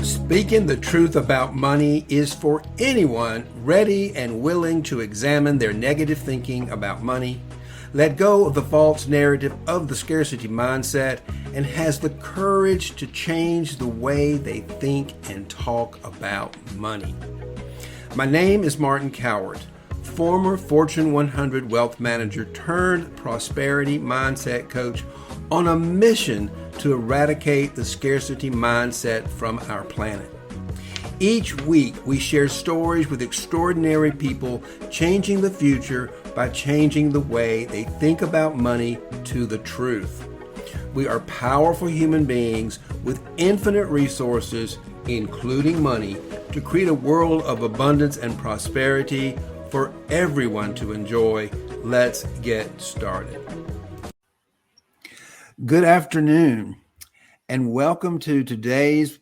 Speaking the truth about money is for anyone ready and willing to examine their negative thinking about money, let go of the false narrative of the scarcity mindset, and has the courage to change the way they think and talk about money. My name is Martin Coward, former Fortune 100 wealth manager turned prosperity mindset coach on a mission to eradicate the scarcity mindset from our planet. Each week, we share stories with extraordinary people changing the future by changing the way they think about money to the truth. We are powerful human beings with infinite resources, including money, to create a world of abundance and prosperity for everyone to enjoy. Let's get started. Good afternoon, and welcome to today's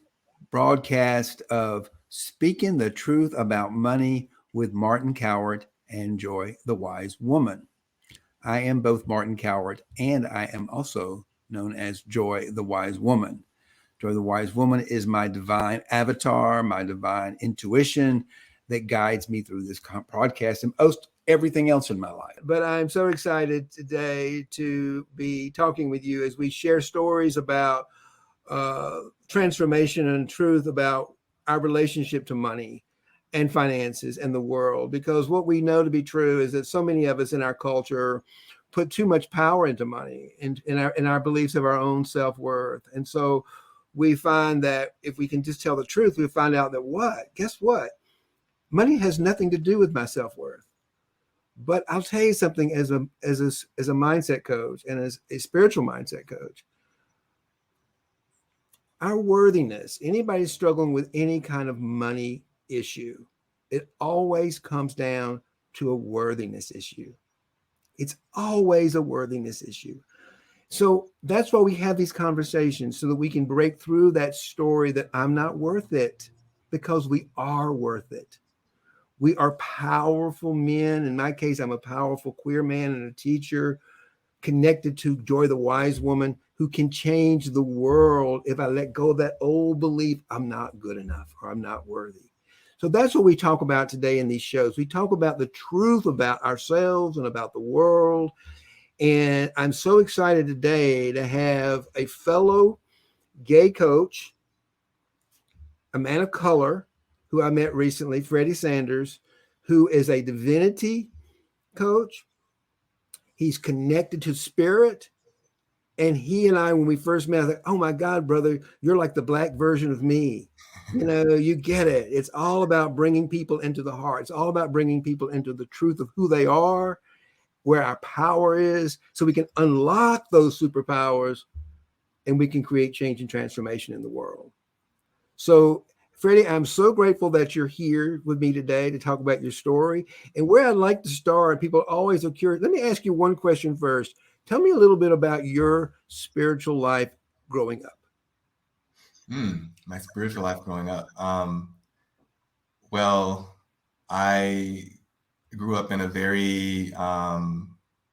broadcast of Speaking the Truth About Money with Martin Coward and Joy the Wise Woman. I am both Martin Coward and I am also known as Joy the Wise Woman. Joy the Wise Woman is my divine avatar, my divine intuition that guides me through this broadcast and most everything else in my life. But I'm so excited today to be talking with you as we share stories about transformation and truth about our relationship to money and finances and the world. Because what we know to be true is that so many of us in our culture put too much power into money and in our beliefs of our own self-worth. And so we find that if we can just tell the truth, we find out that guess what? Money has nothing to do with my self-worth. But I'll tell you something, as a mindset coach and as a spiritual mindset coach, our worthiness, anybody struggling with any kind of money issue, it always comes down to a worthiness issue. It's always a worthiness issue. So that's why we have these conversations, so that we can break through that story that I'm not worth it, because we are worth it. We are powerful men. In my case, I'm a powerful queer man and a teacher connected to Joy the Wise Woman, who can change the world if I let go of that old belief I'm not good enough or I'm not worthy. So that's what we talk about today in these shows. We talk about the truth about ourselves and about the world. And I'm so excited today to have a fellow gay coach, a man of color, who I met recently, Freddie Sanders, who is a divinity coach. He's connected to spirit. And he and I, when we first met, I was like, oh my God, brother, you're like the black version of me. You know, you get it. It's all about bringing people into the heart. It's all about bringing people into the truth of who they are, where our power is, so we can unlock those superpowers and we can create change and transformation in the world. So Freddie, I'm so grateful that you're here with me today to talk about your story. And where I'd like to start, people always are curious. Let me ask you one question first. Tell me a little bit about your spiritual life growing up. My spiritual life growing up. Well, I grew up in a very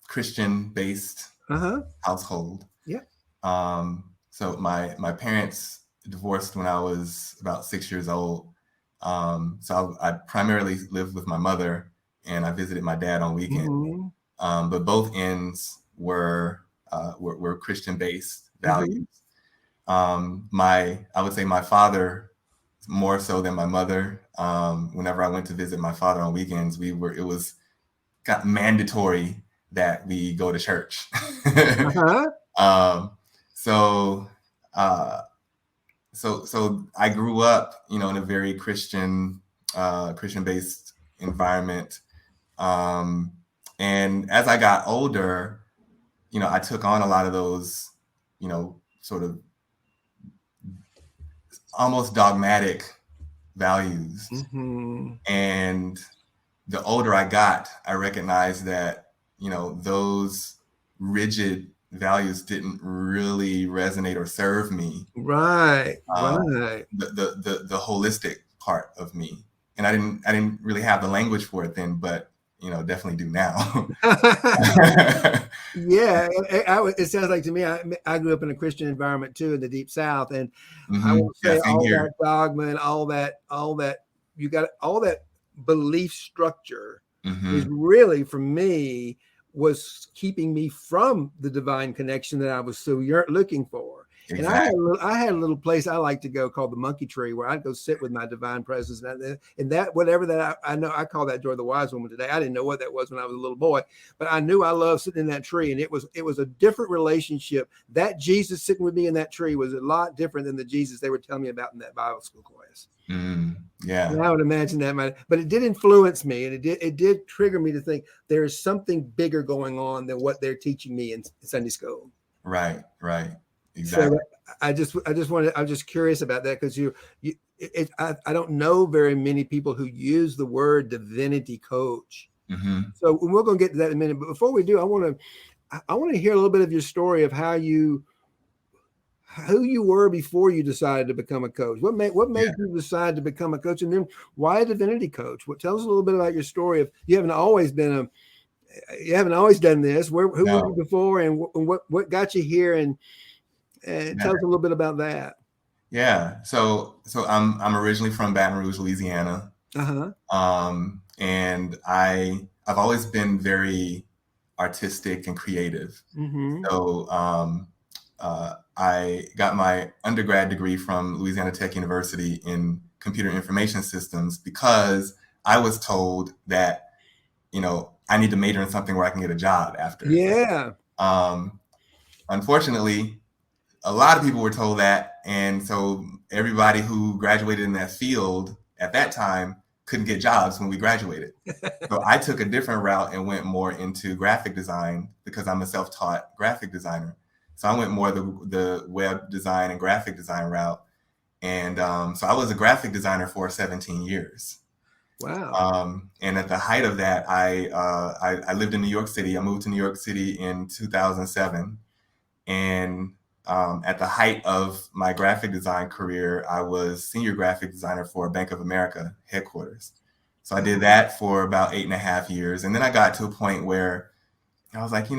Christian-based household. Yeah. So my parents divorced when I was about 6 years old. So I primarily lived with my mother, and I visited my dad on weekends. But both ends were Christian-based values. I would say my father more so than my mother. Whenever I went to visit my father on weekends, it was mandatory that we go to church. So I grew up, in a very Christian-based environment. And as I got older, I took on a lot of those, sort of almost dogmatic values. And the older I got, I recognized that, those rigid values didn't really resonate or serve me. Right. The holistic part of me. And I didn't really have the language for it then, but definitely do now. Yeah, it sounds like to me, I grew up in a Christian environment too, in the Deep South, and I Mm-hmm. will Yeah, say same all here. that dogma and all that you got, all that belief structure is Mm-hmm. really, for me, was keeping me from the divine connection that I was so looking for. And Exactly. I had a little place I like to go called the Monkey Tree, where I'd go sit with my divine presence, and that whatever that I know, I call that Joy the Wise Woman today. I didn't know what that was when I was a little boy, but I knew I loved sitting in that tree, and it was a different relationship. That Jesus sitting with me in that tree was a lot different than the Jesus they were telling me about in that Bible school class. Yeah. And I would imagine that might, but it did influence me, and it did trigger me to think there is something bigger going on than what they're teaching me in Sunday school. Right. So Exactly. I just wanted, I'm just curious about that, because I don't know very many people who use the word divinity coach. Mm-hmm. So we're going to get to that in a minute, but before we do, I want to hear a little bit of your story of who you were before you decided to become a coach. What made you decide to become a coach, and then why a divinity coach? Tell us a little bit about your story. Of you haven't always done this. Who were you before, and what got you here? And tell us a little bit about that. Yeah. So I'm originally from Baton Rouge, Louisiana. And I've always been very artistic and creative. Mm-hmm. So I got my undergrad degree from Louisiana Tech University in computer information systems because I was told that, I need to major in something where I can get a job after. Yeah. Unfortunately, a lot of people were told that. And so everybody who graduated in that field at that time couldn't get jobs when we graduated. So I took a different route and went more into graphic design because I'm a self-taught graphic designer. So I went more the web design and graphic design route. And so I was a graphic designer for 17 years. Wow. And at the height of that, I lived in New York City. I moved to New York City in 2007. And at the height of my graphic design career, I was senior graphic designer for Bank of America headquarters. So I did that for about 8.5 years. And then I got to a point where I was like, I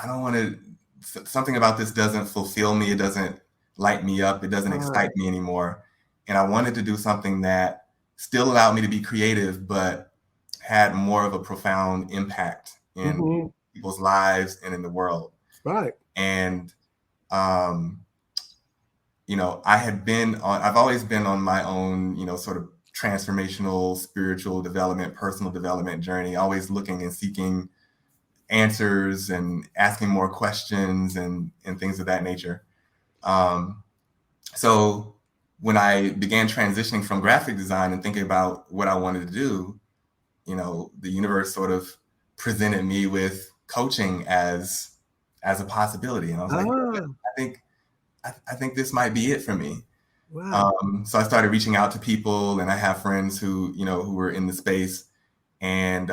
don't want to, something about this doesn't fulfill me. It doesn't light me up. It doesn't excite me anymore. And I wanted to do something that still allowed me to be creative, but had more of a profound impact in people's lives and in the world. Right. And, I've always been on my own, sort of transformational, spiritual development, personal development journey, always looking and seeking answers and asking more questions and things of that nature. So when I began transitioning from graphic design and thinking about what I wanted to do, the universe sort of presented me with coaching as a possibility. And I was like, I think this might be it for me. Wow. So I started reaching out to people, and I have friends who were in the space. And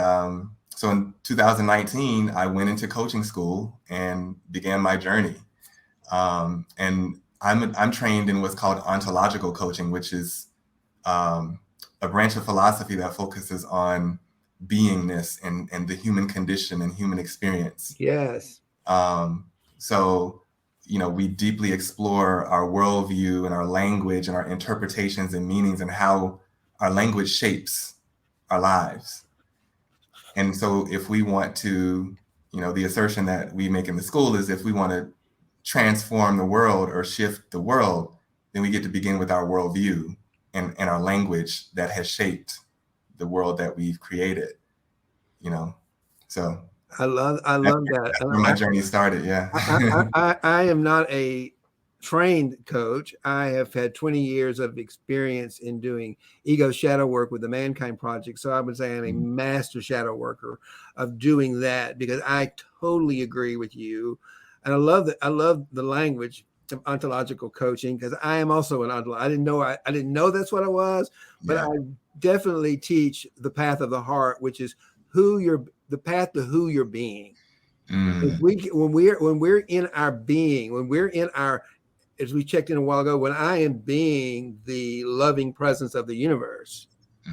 so in 2019, I went into coaching school and began my journey. And I'm trained in what's called ontological coaching, which is a branch of philosophy that focuses on beingness and the human condition and human experience. Yes. So, we deeply explore our worldview and our language and our interpretations and meanings and how our language shapes our lives. And so if we want to, the assertion that we make in the school is if we want to transform the world or shift the world, then we get to begin with our worldview and our language that has shaped the world that we've created, So I love that. That's where my journey started. Yeah. I am not a trained coach. I have had 20 years of experience in doing ego shadow work with the Mankind Project. So I would say I'm a master shadow worker of doing that, because I totally agree with you. And I love that. I love the language of ontological coaching, because I am also an ontological. I didn't know that's what I was, but I definitely teach the path of the heart, which is the path to who you're being. When we're in our being, when we're in our, as we checked in a while ago, when I am being the loving presence of the universe,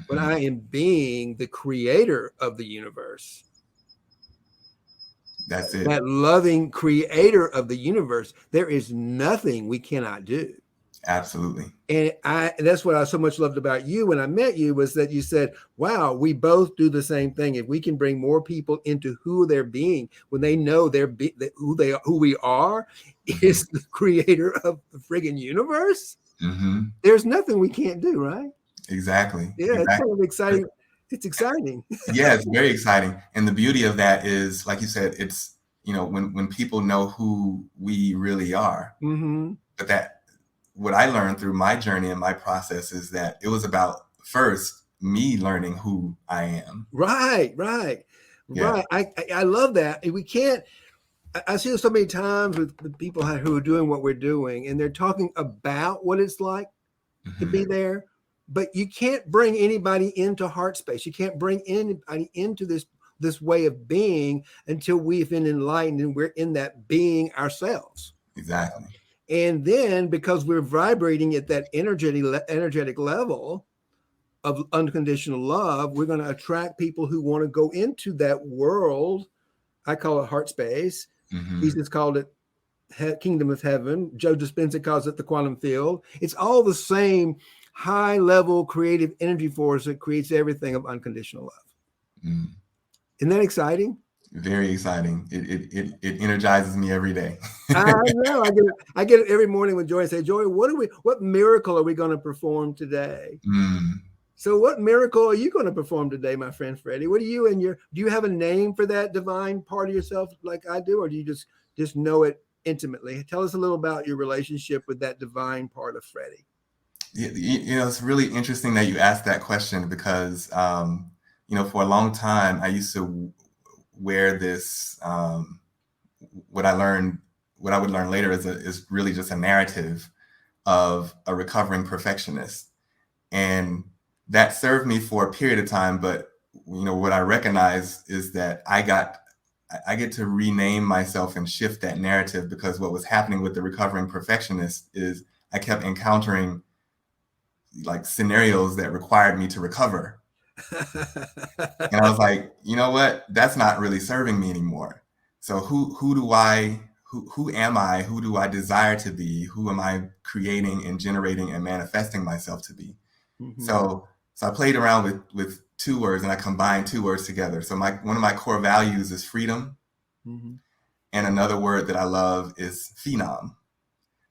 when I am being the creator of the universe. That's it. That loving creator of the universe, there is nothing we cannot do. Absolutely. And that's what I so much loved about you when I met you, was that you said, wow, we both do the same thing. If we can bring more people into who they're being, when they know who we are is the creator of the friggin' universe, there's nothing we can't do, right? Exactly. Yeah, it's kind of exciting. It's exciting. Yeah, it's very exciting. And the beauty of that is, like you said, it's, when people know who we really are. But what I learned through my journey and my process is that it was about first me learning who I am. Right. Yeah. Right. I love that. We can't, I see it so many times with people who are doing what we're doing, and they're talking about what it's like to be there, but you can't bring anybody into heart space. You can't bring anybody into this way of being until we've been enlightened and we're in that being ourselves. Exactly. And then, because we're vibrating at that energetic level of unconditional love, we're going to attract people who want to go into that world. I call it heart space. Jesus called it kingdom of heaven. Joe Dispenza calls it the quantum field. It's all the same high level creative energy force that creates everything of unconditional love. Isn't that exciting? Very exciting. It energizes me every day. I know. I get it every morning with Joy and say, Joy, what miracle are we going to perform today? So what miracle are you going to perform today, my friend Freddie? Do you have a name for that divine part of yourself like I do, or do you just know it intimately? Tell us a little about your relationship with that divine part of Freddie. It's really interesting that you asked that question, because, for a long time, I used to wear this, what I would learn later is really just a narrative of a recovering perfectionist. And that served me for a period of time. But, what I recognize is that I get to rename myself and shift that narrative, because what was happening with the recovering perfectionist is I kept encountering like scenarios that required me to recover. And I was like, you know what? That's not really serving me anymore. So who am I? Who do I desire to be? Who am I creating and generating and manifesting myself to be? So I played around with two words, and I combined two words together. So one of my core values is freedom. And another word that I love is phenom.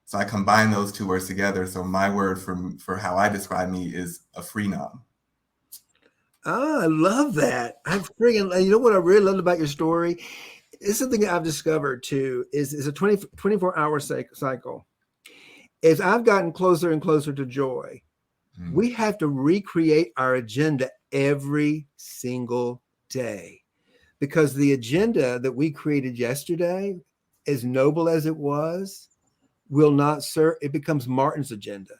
So I combine those two words together. So my word for how I describe me is a phenom. Oh, I love that. You know what I really loved about your story? It's something that I've discovered too, is a 24-hour cycle. As I've gotten closer and closer to Joy, we have to recreate our agenda every single day, because the agenda that we created yesterday, as noble as it was, will not serve. It becomes Martin's agenda.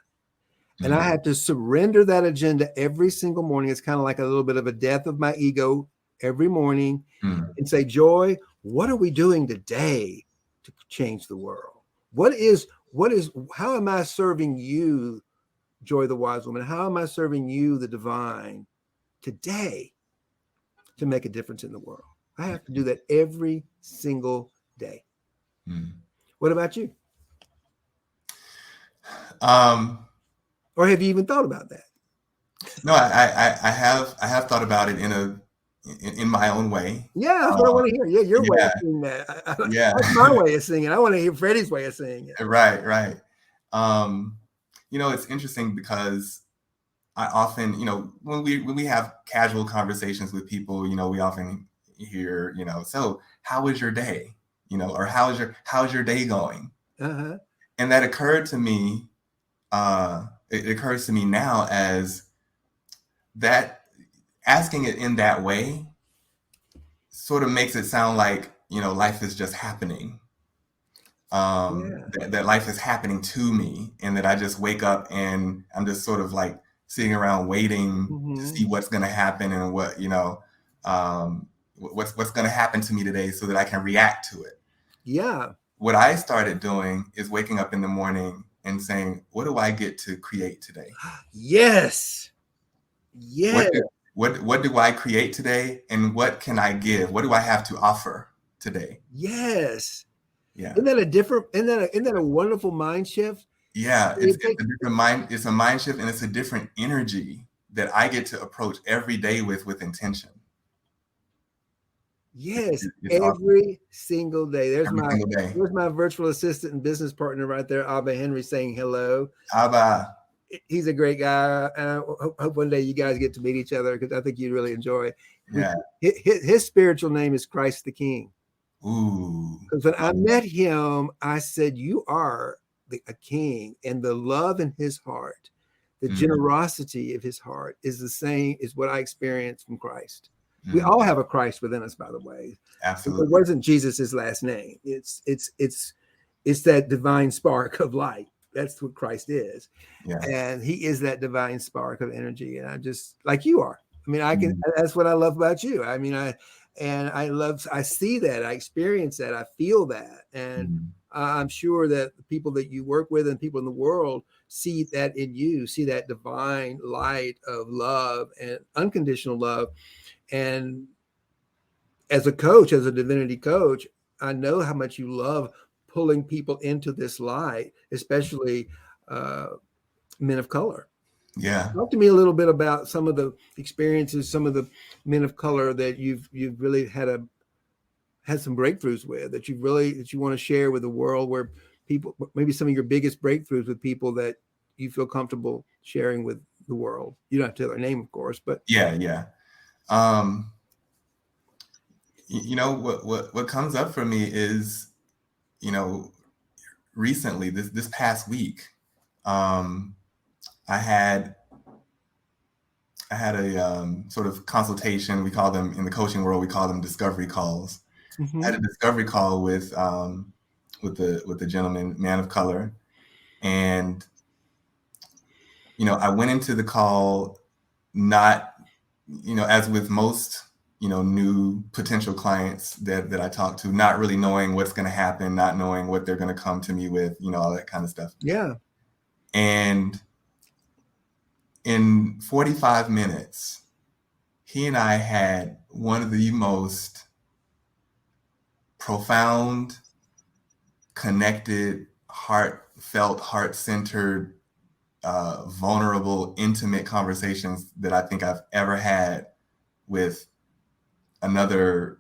And I have to surrender that agenda every single morning. It's kind of like a little bit of a death of my ego every morning, and say, Joy, what are we doing today to change the world? How am I serving you, Joy the wise woman? How am I serving you, the divine, today to make a difference in the world? I have to do that every single day. What about you? Or have you even thought about that? No, I have thought about it in my own way. Yeah, that's what I want to hear. Yeah, your way of seeing that. That's my way of seeing it. I want to hear Freddie's way of seeing it. Right. It's interesting because I often, when we have casual conversations with people, we often hear, so how was your day? Or how's your day going? And that occurred to me. It occurs to me now as that asking it in that way sort of makes it sound like, life is just happening. That life is happening to me, and that I just wake up and I'm just sort of like sitting around waiting to see what's going to happen and what, what's going to happen to me today so that I can react to it. Yeah. What I started doing is waking up in the morning and saying, what do I get to create today? Yes. Yeah. What do I create today, and what can I give? What do I have to offer today? Yes. Yeah. Isn't that a different, isn't that a wonderful mind shift? Yeah, It it's takes, a different mind. It's a mind shift, and it's a different energy that I get to approach every day with intention. yes, It's awesome. every single day. Every single day. There's my virtual assistant and business partner right there, Abba Henry, saying hello. Abba. He's a great guy, and I hope one day you guys get to meet each other, because I think you'd really enjoy. Yeah. His spiritual name is Christ the King. Ooh. Because when I met him, I said, "You are a king," and the love in his heart, the generosity of his heart, is the same as what I experienced from Christ. We all have a Christ within us, by the way. Absolutely. It wasn't Jesus' his last name. It's that divine spark of light. That's what Christ is. Yeah. And he is that divine spark of energy. And I just, like you are. I mean, that's what I love about you. I mean, I see that, I experience that, I feel that. And I'm sure that the people that you work with and people in the world see that in you, see that divine light of love and unconditional love. And as a coach, as a divinity coach, I know how much you love pulling people into this light, especially men of color. Yeah. Talk to me a little bit about some of the experiences, some of the men of color that you've really had some breakthroughs with, that you want to share with the world, where people, maybe some of your biggest breakthroughs with people that you feel comfortable sharing with the world. You don't have to tell their name, of course, but Yeah. You know, what comes up for me is, you know, recently, this past week, I had a sort of consultation. We call them, in the coaching world, we call them discovery calls. I had a discovery call with the gentleman, man of color, and you know, I went into the call not, you know, as with most, you know, new potential clients that I talk to, not really knowing what's going to happen, not knowing what they're going to come to me with, you know, all that kind of stuff. Yeah. And in 45 minutes, he and I had one of the most profound, connected, heartfelt, heart-centered, vulnerable, intimate conversations that I think I've ever had with another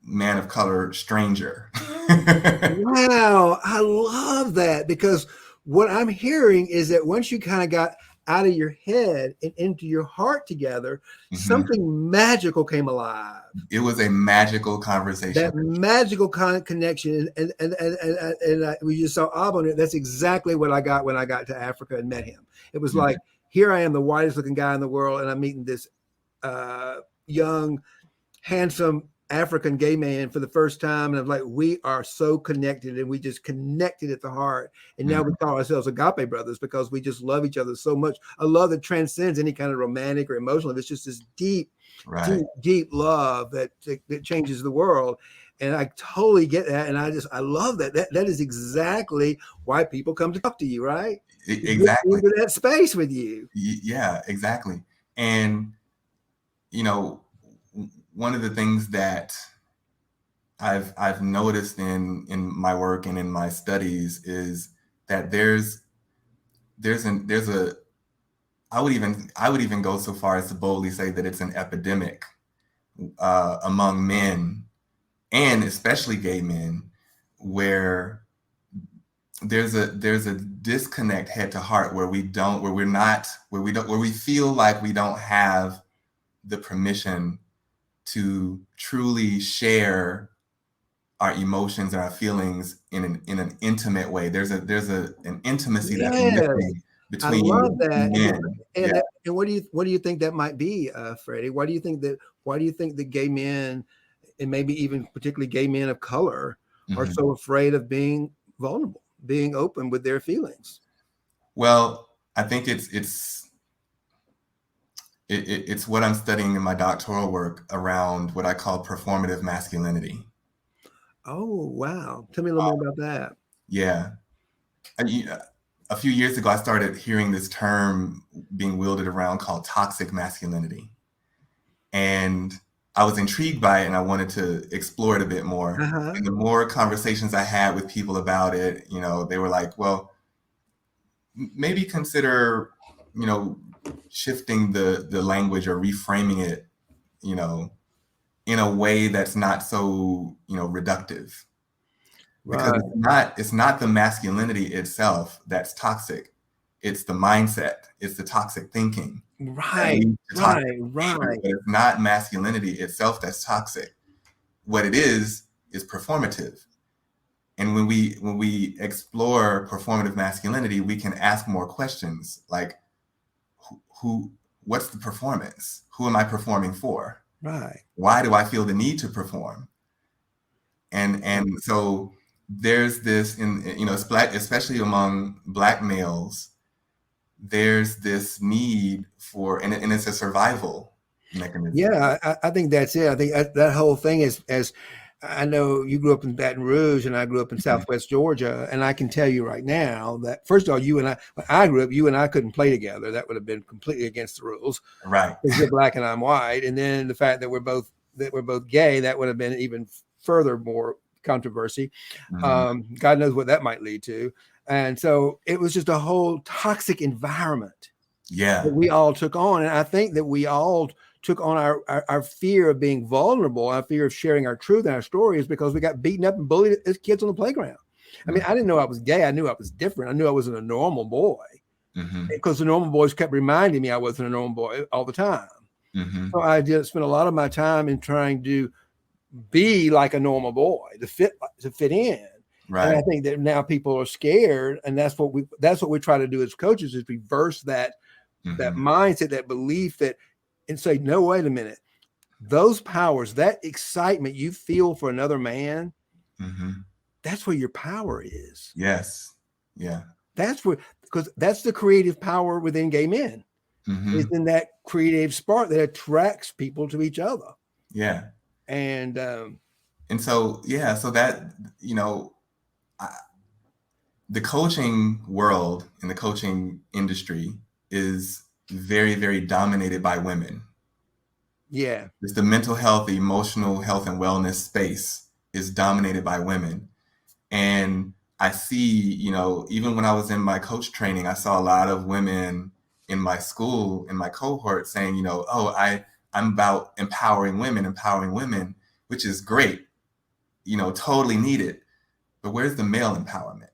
man of color stranger. Wow, I love that, because what I'm hearing is that once you kind of got out of your head and into your heart together, something magical came alive. It was a magical conversation. That magical connection, and we just saw Ab on it. That's exactly what I got when I got to Africa and met him. It was like, here I am, the whitest looking guy in the world, and I'm meeting this young, handsome African gay man for the first time. And I'm like, we are so connected, and we just connected at the heart. And now we call ourselves agape brothers, because we just love each other so much. A love that transcends any kind of romantic or emotional. It's just this deep love that changes the world. And I totally get that. And I love that. That is exactly why people come to talk to you, right? Exactly. Into that space with you. Yeah, exactly. And, you know, one of the things that I've noticed in my work and in my studies is that there's a I would even go so far as to boldly say that it's an epidemic among men, and especially gay men, where there's a disconnect head to heart, where we feel like we don't have the permission to truly share our emotions and our feelings in an intimate way. There's an intimacy that's missing between I love that. men. And what do you think that might be, Freddie? Why do you think that gay men, and maybe even particularly gay men of color, are so afraid of being vulnerable, being open with their feelings? Well, I think it's what I'm studying in my doctoral work around what I call performative masculinity. Oh, wow. Tell me a little more about that. Yeah. a few years ago, I started hearing this term being wielded around called toxic masculinity. And I was intrigued by it and I wanted to explore it a bit more. Uh-huh. And the more conversations I had with people about it, they were like, well, maybe consider, shifting the language or reframing it, in a way that's not so, reductive. Because Right. it's not the masculinity itself that's toxic. It's the mindset. It's the toxic thinking that Right. leads to toxic behavior. Right. But it's not masculinity itself that's toxic. What it is performative. And when we explore performative masculinity, we can ask more questions like, what's the performance? Who am I performing for? Right. Why do I feel the need to perform? And so there's this, especially among Black males, there's this need for, and it's a survival mechanism. Yeah, I think that's it. I think that whole thing is, as I know you grew up in Baton Rouge and I grew up in Southwest Georgia, and I can tell you right now that, first of all, when I grew up, you and I couldn't play together. That would have been completely against the rules. Right. Because you're Black and I'm white. And then the fact that we're both gay, that would have been even further more controversy. Mm-hmm. God knows what that might lead to. And so it was just a whole toxic environment that we all took on. And I think that we all took on our fear of being vulnerable, our fear of sharing our truth and our stories, because we got beaten up and bullied as kids on the playground. I mean, I didn't know I was gay. I knew I was different. I knew I wasn't a normal boy, because the normal boys kept reminding me I wasn't a normal boy all the time. So I just spent a lot of my time in trying to be like a normal boy, to fit in. Right. And I think that now people are scared, and that's what we try to do as coaches, is reverse that mindset, that belief, and say, no, wait a minute, those powers, that excitement you feel for another man, that's where your power is. Yes. Yeah. That's where, because that's the creative power within gay men. Is in that creative spark that attracts people to each other. Yeah. And so, yeah, so that, the coaching world and the coaching industry is very, very dominated by women. Yeah. It's the mental health, the emotional health and wellness space is dominated by women. And I see, even when I was in my coach training, I saw a lot of women in my school, in my cohort, saying, I'm about empowering women, which is great, totally needed. But where's the male empowerment?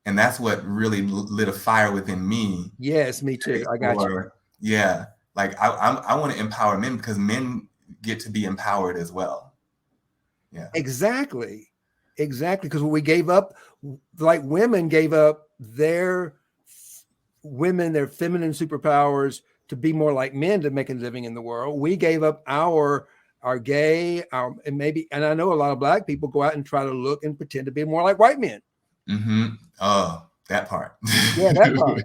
And that's what really lit a fire within me. Yes, me too. I got you. Yeah. Like I want to empower men, because men get to be empowered as well. Yeah. Exactly. Because we gave up, like women gave up their feminine superpowers to be more like men, to make a living in the world. We gave up our gay, and I know a lot of Black people go out and try to look and pretend to be more like white men. Oh, that part. Yeah, that part.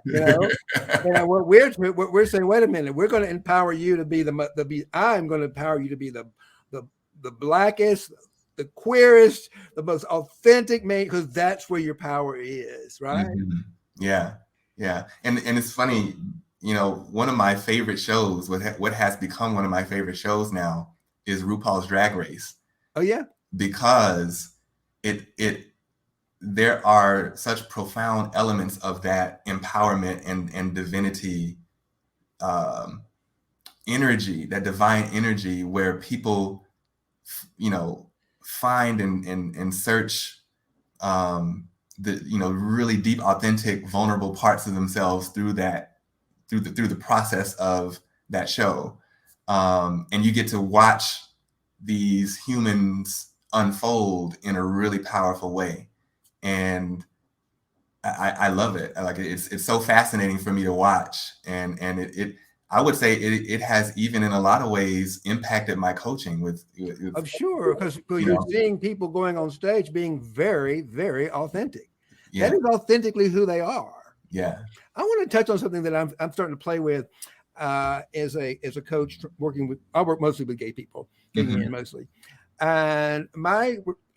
And what we're saying, wait a minute, we're going to empower you to be I'm going to empower you to be the Blackest, the queerest, the most authentic man, because that's where your power is, right? Yeah. And it's funny, one of my favorite shows, what has become one of my favorite shows now, is RuPaul's Drag Race. Oh yeah, because there are such profound elements of that empowerment and divinity energy, that divine energy, where people, find and search the really deep, authentic, vulnerable parts of themselves through the process of that show, and you get to watch these humans unfold in a really powerful way. And I love it. Like, it's so fascinating for me to watch, and it I would say it has, even in a lot of ways, impacted my coaching with I'm sure, because you're seeing people going on stage being very, very authentic. Yeah. That is authentically who they are. Yeah. I want to touch on something that I'm starting to play with as a coach, I work mostly with gay people, gay men mostly. And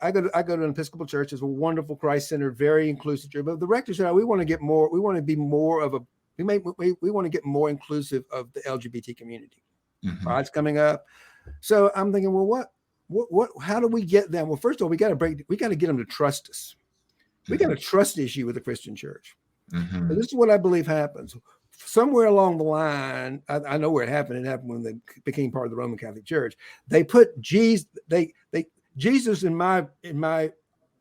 I go to an Episcopal church. It's a wonderful, Christ-centered, very inclusive church. But the rector said, we want to get more. We want to be more of a. We want to get more inclusive of the LGBT community. Pride's coming up, so I'm thinking, well, what? How do we get them? Well, first of all, we got to get them to trust us. We got a trust issue with the Christian church. So this is what I believe happens. Somewhere along the line, I know where it happened. It happened when they became part of the Roman Catholic Church. They put Jesus. Jesus, in my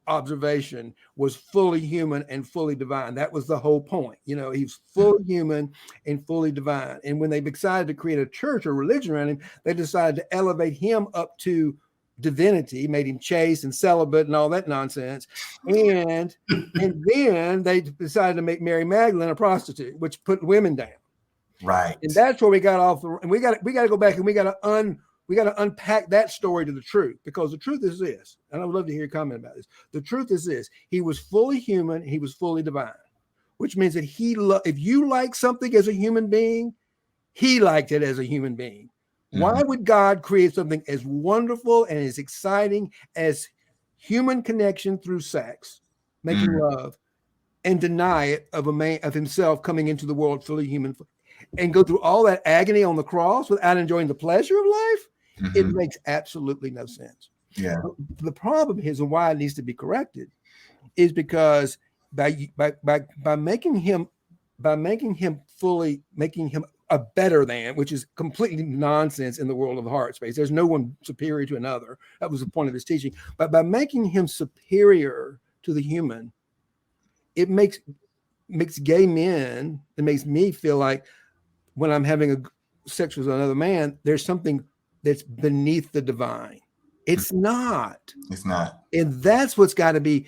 observation, was fully human and fully divine. That was the whole point. He's fully human and fully divine. And when they decided to create a church or religion around him, they decided to elevate him up to divinity, made him chaste and celibate and all that nonsense. And then they decided to make Mary Magdalene a prostitute, which put women down. Right. And that's where we got off. And we got to go back and we got to unpack that story to the truth, because the truth is this, and I would love to hear your comment about this. The truth is this: he was fully human, he was fully divine, which means that if you like something as a human being, he liked it as a human being. Why would God create something as wonderful and as exciting as human connection through sex, making love, and deny it of himself coming into the world fully human, and go through all that agony on the cross without enjoying the pleasure of life? It makes absolutely no sense. Yeah. The problem is, and why it needs to be corrected, is because by making him a better than, which is completely nonsense in the world of the heart space. There's no one superior to another. That was the point of his teaching. But by making him superior to the human, it makes gay men, it makes me feel like when I'm having a sex with another man, there's something that's beneath the divine. It's not. It's not. And that's what's got to be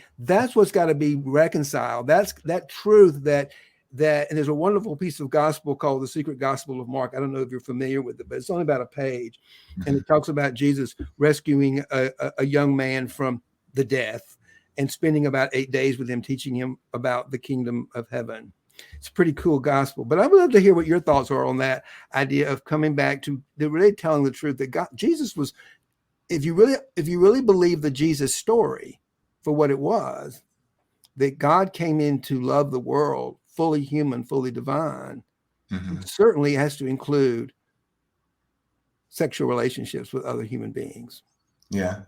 reconciled. That's that truth that and there's a wonderful piece of gospel called The Secret Gospel of Mark. I don't know if you're familiar with it, but it's only about a page. And it talks about Jesus rescuing a young man from the death and spending about 8 days with him, teaching him about the kingdom of heaven. It's a pretty cool gospel. But I would love to hear what your thoughts are on that idea of coming back to really telling the truth that Jesus was, if you really believe the Jesus story for what it was, that God came in to love the world, fully human, fully divine, it certainly has to include sexual relationships with other human beings. Yeah.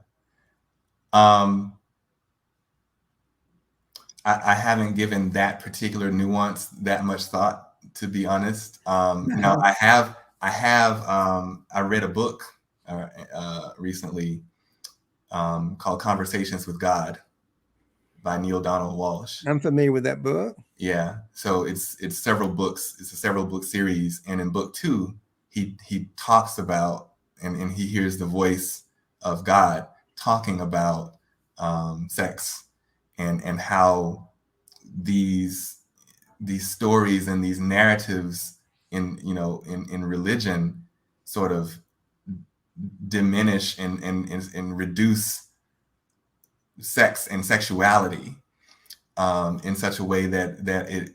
I haven't given that particular nuance that much thought, to be honest. Now I read a book recently called Conversations with God by Neil Donald Walsh. I'm familiar with that book. Yeah. So it's several books. It's a several book series. And in book 2, he talks about, and he hears the voice of God talking about sex and how these stories and these narratives in religion sort of diminish and reduce sex and sexuality in such a way that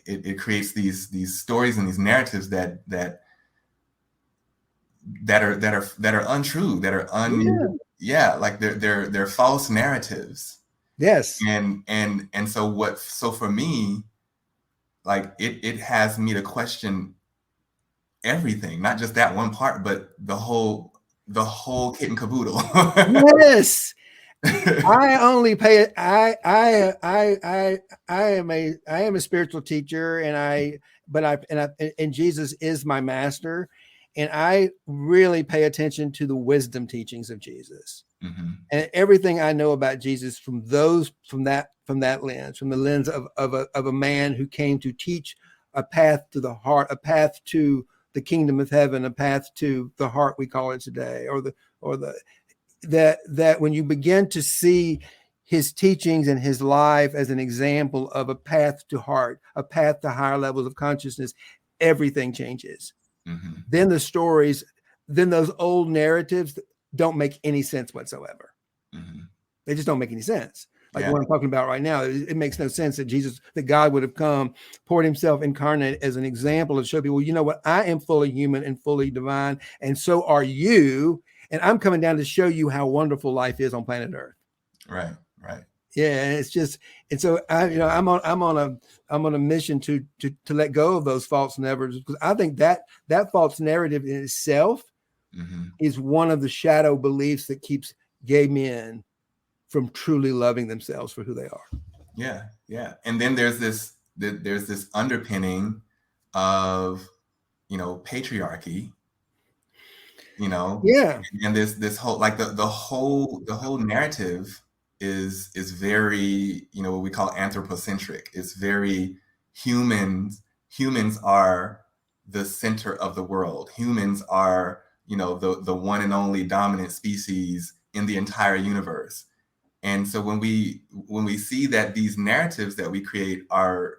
it creates these stories and these narratives that are untrue, that are like they're false narratives. Yes. And so for me, like it has me to question everything, not just that one part, but the whole kit and caboodle. Yes. I only pay. I am a spiritual teacher, and Jesus is my master, and I really pay attention to the wisdom teachings of Jesus, and everything I know about Jesus from that lens, from the lens of a man who came to teach a path to the heart, a path to the kingdom of heaven, a path to the heart we call it today, that when you begin to see his teachings and his life as an example of a path to heart, a path to higher levels of consciousness, everything changes. Then the stories, then those old narratives don't make any sense whatsoever. They just don't make any sense. Like what I'm talking about right now, it makes no sense that God would have come, poured himself incarnate as an example to show people, you know what, I am fully human and fully divine, and so are you. And I'm coming down to show you how wonderful life is on planet Earth. Right. Right. Yeah, and it's just, and so I'm on a mission to let go of those false narratives, because I think that false narrative in itself is one of the shadow beliefs that keeps gay men from truly loving themselves for who they are. Yeah, yeah. And then there's this underpinning of, patriarchy, Yeah. and this whole, like, the whole narrative is very, what we call anthropocentric. It's very humans are the center of the world. Humans are, the one and only dominant species in the entire universe. And so when we see that these narratives that we create are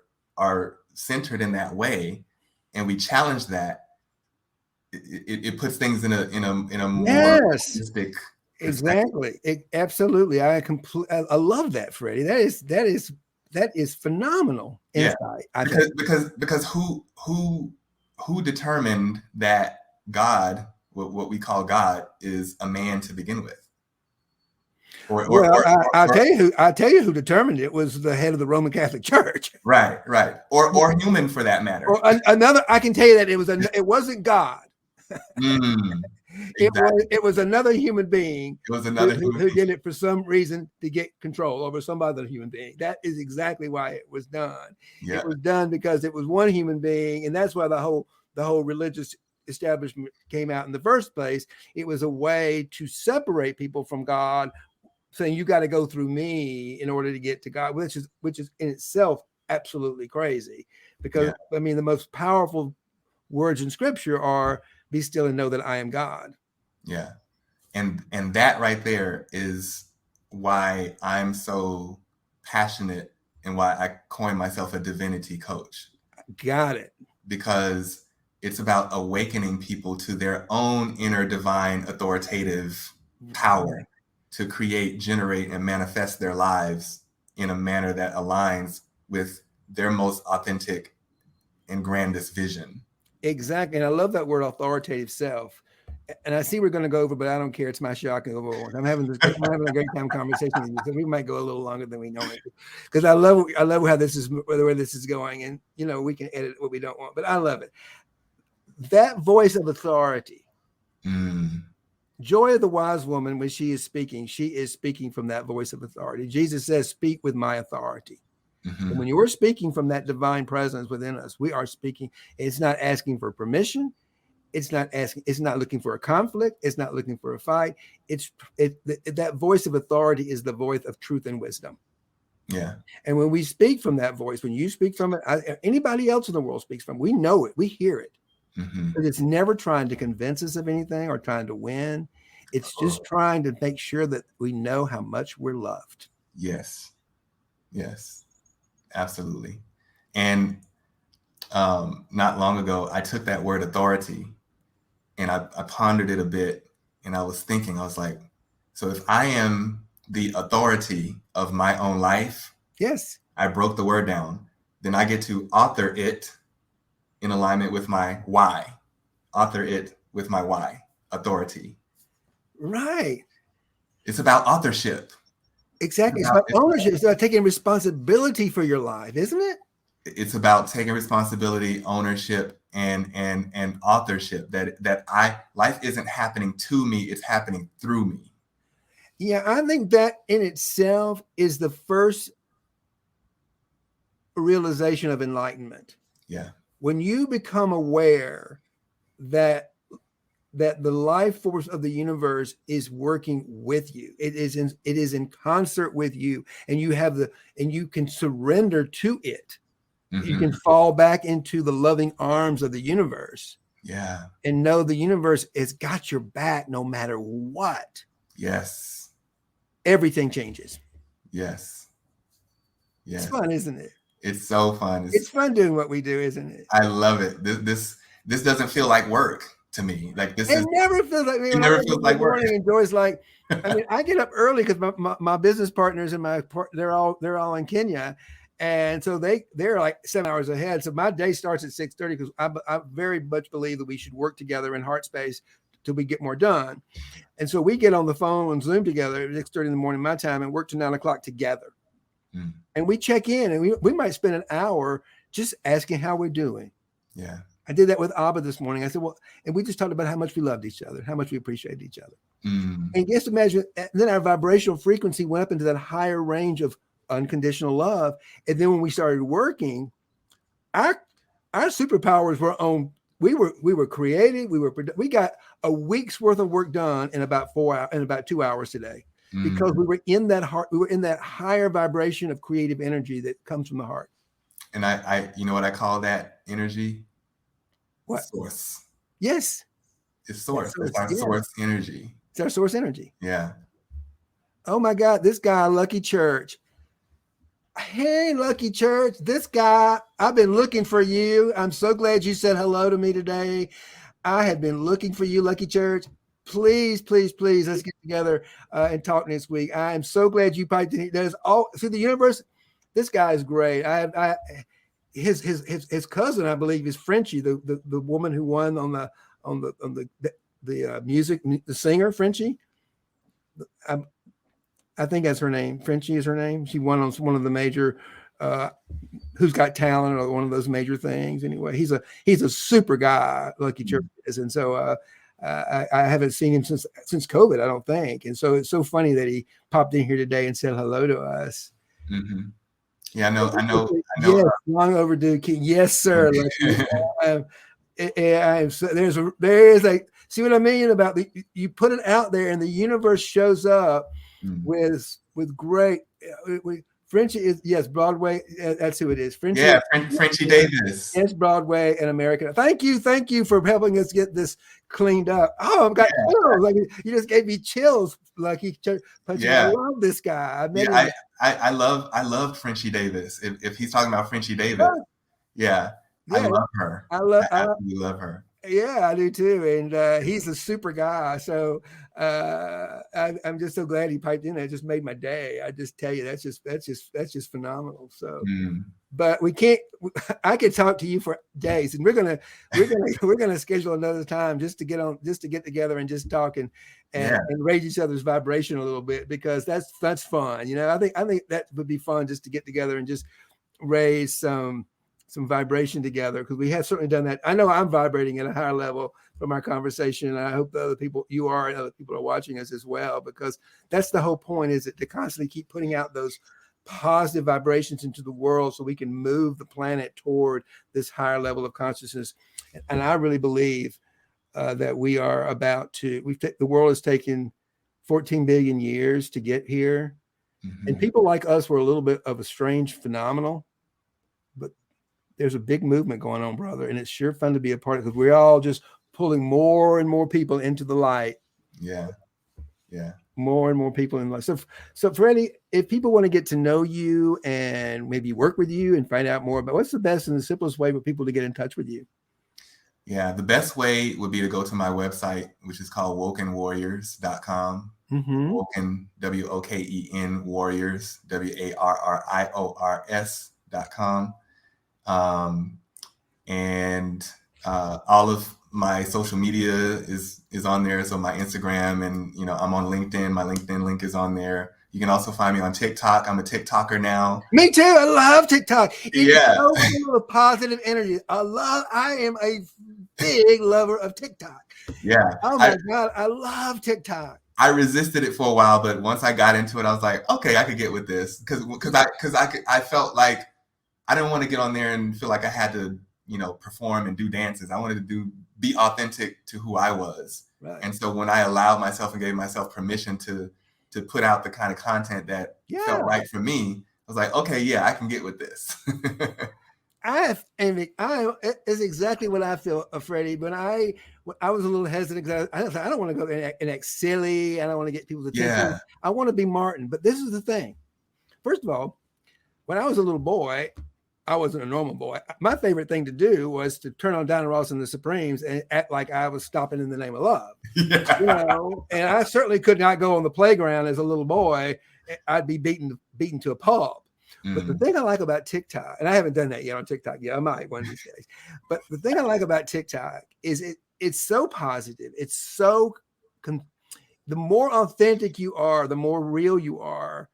centered in that way, and we challenge that, it puts things in a more realistic exactly. Absolutely. I love that, Freddie. That is phenomenal insight. Because who determined that God, what we call God, is a man to begin with? I'll tell you who determined it was the head of the Roman Catholic Church. Right. Or human, for that matter. Or another, I can tell you that it wasn't God. Exactly. It was another human being. It was another who did it for some reason to get control over some other human being. That is exactly why it was done. Yeah. It was done because it was one human being, and that's why the whole religious establishment came out in the first place. It was a way to separate people from God, saying you got to go through me in order to get to God, which is in itself absolutely crazy. Because I mean, the most powerful words in Scripture are "Be still and know that I am God." Yeah, and that right there is why I'm so passionate and why I coined myself a divinity coach. Got it. Because it's about awakening people to their own inner divine authoritative power to create, generate, and manifest their lives in a manner that aligns with their most authentic and grandest vision. Exactly. And I love that word, authoritative self. And I see we're going to go over, but I don't care. It's my show. I can go over. I'm having a great time conversation with you. So we might go a little longer than we normally do, because I love how this is, where this is going. And, we can edit what we don't want, but I love it. That voice of authority. Joy of the wise woman, when she is speaking from that voice of authority. Jesus says, speak with my authority. And when you're speaking from that divine presence within us, we are speaking. It's not asking for permission. It's not looking for a conflict. It's not looking for a fight. That voice of authority is the voice of truth and wisdom. Yeah. And when we speak from that voice, when you speak from it, anybody else in the world speaks from, we know it, we hear it. But it's never trying to convince us of anything or trying to win. It's just trying to make sure that we know how much we're loved. Yes. Absolutely. And not long ago, I took that word authority and I pondered it a bit, and I was thinking, I was like, so if I am the authority of my own life, yes, I broke the word down, then I get to author it in alignment with my why. Author it with my why, authority. Right. It's about authorship. Exactly. It's about ownership. It's about taking responsibility for your life, isn't it? It's about taking responsibility, ownership, and authorship. That life isn't happening to me; it's happening through me. Yeah, I think that in itself is the first realization of enlightenment. Yeah. When you become aware that the life force of the universe is working with you, it is in concert with you, and you can surrender to it. You can fall back into the loving arms of the universe. Yeah. And know the universe has got your back no matter what. Yes. Everything changes. Yes. It's fun, isn't it? It's so fun. It's fun doing what we do, isn't it? I love it. This doesn't feel like work to me. Like this never feels like me. It never feels like work. And Joy's like, I mean, I get up early because my business partners and they're all in Kenya. And so they're like 7 hours ahead. So my day starts at 6:30 because I very much believe that we should work together in heart space till we get more done. And so we get on the phone and Zoom together at 6:30 in the morning, my time, and work to 9 o'clock together. And we check in, and we might spend an hour just asking how we're doing. Yeah. I did that with Abba this morning. I said, well, and we just talked about how much we loved each other, how much we appreciated each other. And just imagine, then our vibrational frequency went up into that higher range of unconditional love. And then when we started working, our superpowers were on. We were creative. We got a week's worth of work done in about 2 hours today, because we were in that heart. We were in that higher vibration of creative energy that comes from the heart. And I you know what I call that energy? What? Source. Yes. It's source. It's our source energy. It's our source energy. Yeah. Oh my God, this guy, Lucky Church. Hey, Lucky Church, this guy, I've been looking for you. I'm so glad you said hello to me today. I have been looking for you, Lucky Church. Please, please, please, let's get together and talk next week. I am so glad you piped in. There's all through the universe. This guy is great. His cousin, I believe, is Frenchie, the woman who won on the music, the singer Frenchie. I think that's her name. Frenchie is her name. She won on one of the major Who's Got Talent or one of those major things. Anyway, he's a super guy, Lucky Church is, and so I haven't seen him since COVID, I don't think. And so it's so funny that he popped in here today and said hello to us. Mm-hmm. Yeah, I know. Yes, long overdue, King. Yes, sir. There's a see what I mean about you put it out there and the universe shows up with great. Frenchie is, yes, Broadway. That's who it is. Frenchie. Yeah, Frenchie Davis. Yes, Broadway and American. Thank you for helping us get this cleaned up. Oh, I've got chills. Like, you just gave me chills, Lucky. Yeah, I love this guy. I love Frenchie Davis. If he's talking about Frenchie Davis, I love her. I absolutely love her. Yeah, I do too. And he's a super guy. So I'm just so glad he piped in. It just made my day. I just tell you, that's just phenomenal. So, but I could talk to you for days, and we're gonna schedule another time just to get together and just talk and raise each other's vibration a little bit, because that's fun. You know, I think that would be fun, just to get together and just raise some vibration together, because we have certainly done that. I know I'm vibrating at a higher level from our conversation, and I hope the other people, you are, and other people are watching us as well, because that's the whole point, is it to constantly keep putting out those positive vibrations into the world so we can move the planet toward this higher level of consciousness. And I really believe that we are about to, the world has taken 14 billion years to get here. And people like us were a little bit of a strange phenomenon, but there's a big movement going on, brother. And it's sure fun to be a part of, because we're all just pulling more and more people into the light. Yeah. More and more people in life. So Freddie, if people want to get to know you and maybe work with you and find out more about, what's the best and the simplest way for people to get in touch with you? Yeah, the best way would be to go to my website, which is called wokenwarriors.com. Woken, WOKEN Warriors, WARRIORS.com. And all of my social media is on there. So my Instagram, and I'm on LinkedIn. My LinkedIn link is on there. You can also find me on TikTok. I'm a TikToker now. Me too. I love TikTok. Yeah. So full of positive energy. I am a big lover of TikTok. Yeah. Oh my God. I love TikTok. I resisted it for a while, but once I got into it, I was like, okay, I could get with this. Because I felt like I didn't want to get on there and feel like I had to, perform and do dances. I wanted to be authentic to who I was. Right. And so when I allowed myself and gave myself permission to put out the kind of content that felt right for me, I was like, okay, yeah, I can get with this. It's exactly what I feel, Freddie. But I was a little hesitant, because I don't want to go there and act silly. I don't want to get people's attention. Yeah. I want to be Martin. But this is the thing. First of all, when I was a little boy, I wasn't a normal boy. My favorite thing to do was to turn on Diana Ross and the Supremes and act like I was stopping in the name of love. Yeah. And I certainly could not go on the playground as a little boy. I'd be beaten to a pulp. But the thing I like about TikTok, and I haven't done that yet on TikTok yet, I might one of these days. But the thing I like about TikTok is it's so positive. It's so, the more authentic you are, the more real you are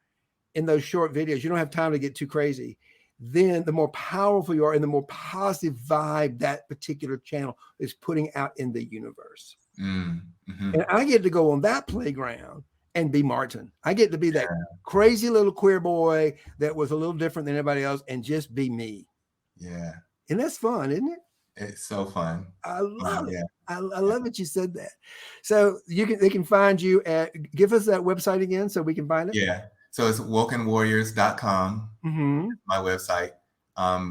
in those short videos. You don't have time to get too crazy. Then the more powerful you are and the more positive vibe that particular channel is putting out in the universe. Mm-hmm. And I get to go on that playground and be Martin. I get to be that crazy little queer boy that was a little different than everybody else and just be me. Yeah. And that's fun, isn't it? It's so fun. I love it. I love it. You said that. So they can find you at, give us that website again so we can find it. Yeah. So it's wokenwarriors.com. Mm-hmm. My website.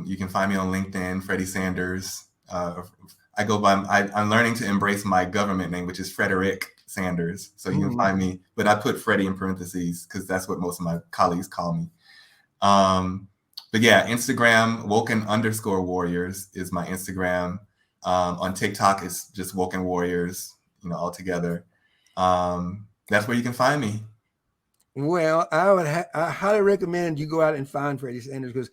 You can find me on LinkedIn, Freddie Sanders. I go by, I'm learning to embrace my government name, which is Frederick Sanders. So you can find me, but I put Freddie in parentheses because that's what most of my colleagues call me. But yeah, Instagram, woken_warriors is my Instagram. On TikTok, it's just Woken Warriors, all together. That's where you can find me. Well, I highly recommend you go out and find Freddie Sanders, because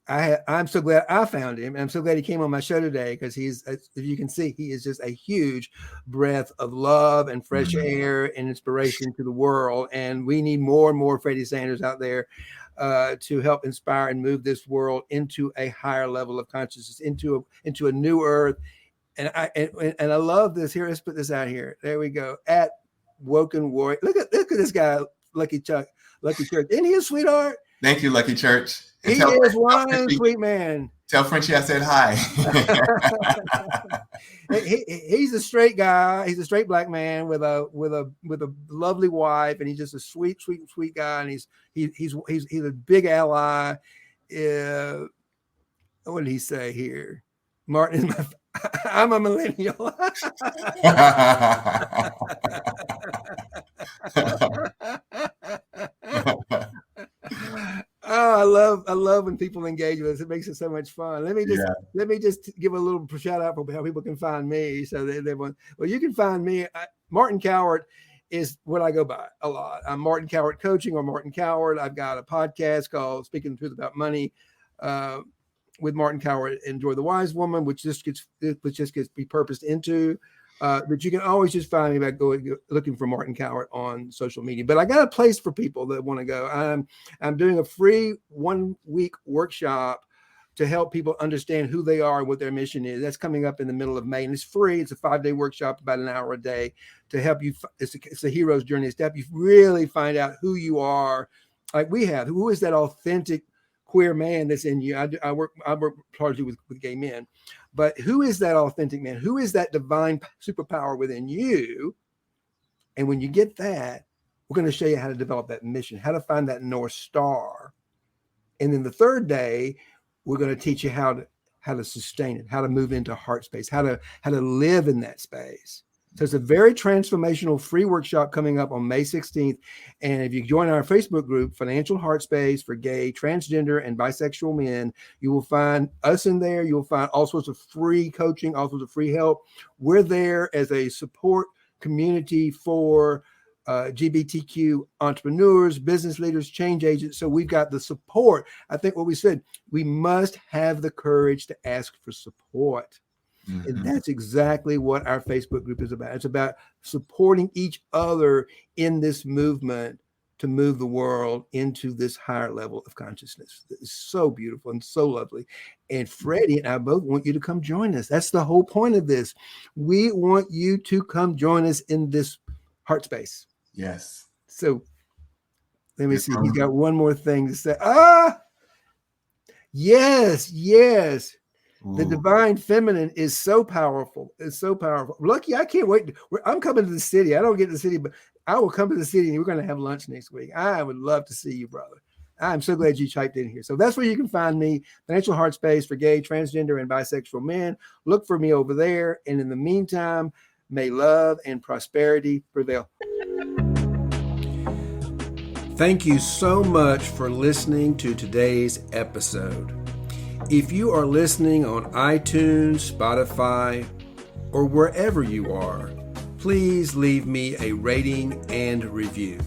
I'm so glad I found him. And I'm so glad he came on my show today, because he's, if you can see, he is just a huge breath of love and fresh air and inspiration to the world. And we need more and more Freddie Sanders out there to help inspire and move this world into a higher level of consciousness, into a new earth. And I love this. Here, let's put this out here. There we go. At Woken Warrior. Look at this guy, Lucky Church. Isn't he a sweetheart? Thank you, Lucky Church. And he is one sweet man. Tell Frenchie I said hi. He's a straight guy. He's a straight black man with a lovely wife, and he's just a sweet guy. And he's a big ally. What did he say here? Martin is I'm a millennial. Oh, I love when people engage with us. It makes it so much fun. Let me just give a little shout out for how people can find me. So you can find me. Martin Coward is what I go by a lot. I'm Martin Coward Coaching, or Martin Coward. I've got a podcast called Speaking the Truth About Money with Martin Coward, Enjoy the Wise Woman, which just gets repurposed into. But you can always just find me by looking for Martin Coward on social media. But I got a place for people that want to go. I'm doing a free 1-week workshop to help people understand who they are and what their mission is. That's coming up in the middle of May, and it's free. It's a 5-day workshop, about an hour a day, to help you. It's a hero's journey. It's to help you really find out who you are, like we have. Who is that authentic queer man that's in you? I work largely with gay men, but who is that authentic man? Who is that divine superpower within you? And when you get that, we're going to show you how to develop that mission, how to find that North Star. And then the 3rd day, we're going to teach you how to sustain it, how to move into heart space, how to live in that space. So it's a very transformational free workshop coming up on May 16th. And if you join our Facebook group, Financial Heart Space for Gay, Transgender, and Bisexual Men, you will find us in there. You'll find all sorts of free coaching, all sorts of free help. We're there as a support community for LGBTQ entrepreneurs, business leaders, change agents. So we've got the support. I think what we said, we must have the courage to ask for support. And that's exactly what our Facebook group is about. It's about supporting each other in this movement to move the world into this higher level of consciousness. It's so beautiful and so lovely. And Freddie and I both want you to come join us. That's the whole point of this. We want you to come join us in this heart space. Yes. So let me see. He's got one more thing to say. Yes. Ooh. The divine feminine is so powerful. It's so powerful. Lucky, I can't wait. I'm coming to the city. I don't get to the city, but I will come to the city, and we're going to have lunch next week. I would love to see you, brother. I'm so glad you typed in here. So that's where you can find me, Financial Heart Space for Gay, Transgender, and Bisexual Men. Look for me over there. And in the meantime, may love and prosperity prevail. Thank you so much for listening to today's episode. If you are listening on iTunes, Spotify, or wherever you are, please leave me a rating and review.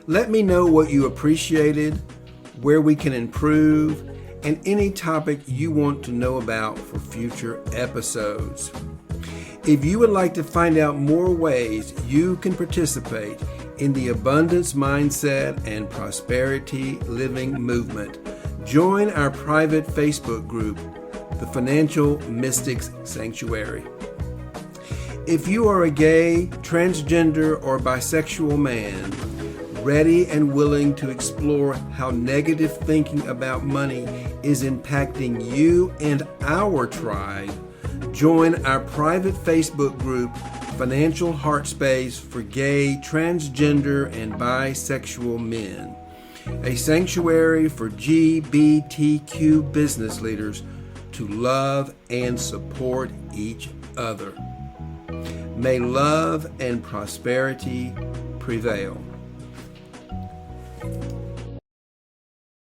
Let me know what you appreciated, where we can improve, and any topic you want to know about for future episodes. If you would like to find out more ways you can participate in the abundance mindset and prosperity living movement, join our private Facebook group, the Financial Mystics Sanctuary. If you are a gay, transgender, or bisexual man, ready and willing to explore how negative thinking about money is impacting you and our tribe, join our private Facebook group, Financial Heart Space for Gay, Transgender, and Bisexual Men, a sanctuary for LGBTQ business leaders to love and support each other. May love and prosperity prevail.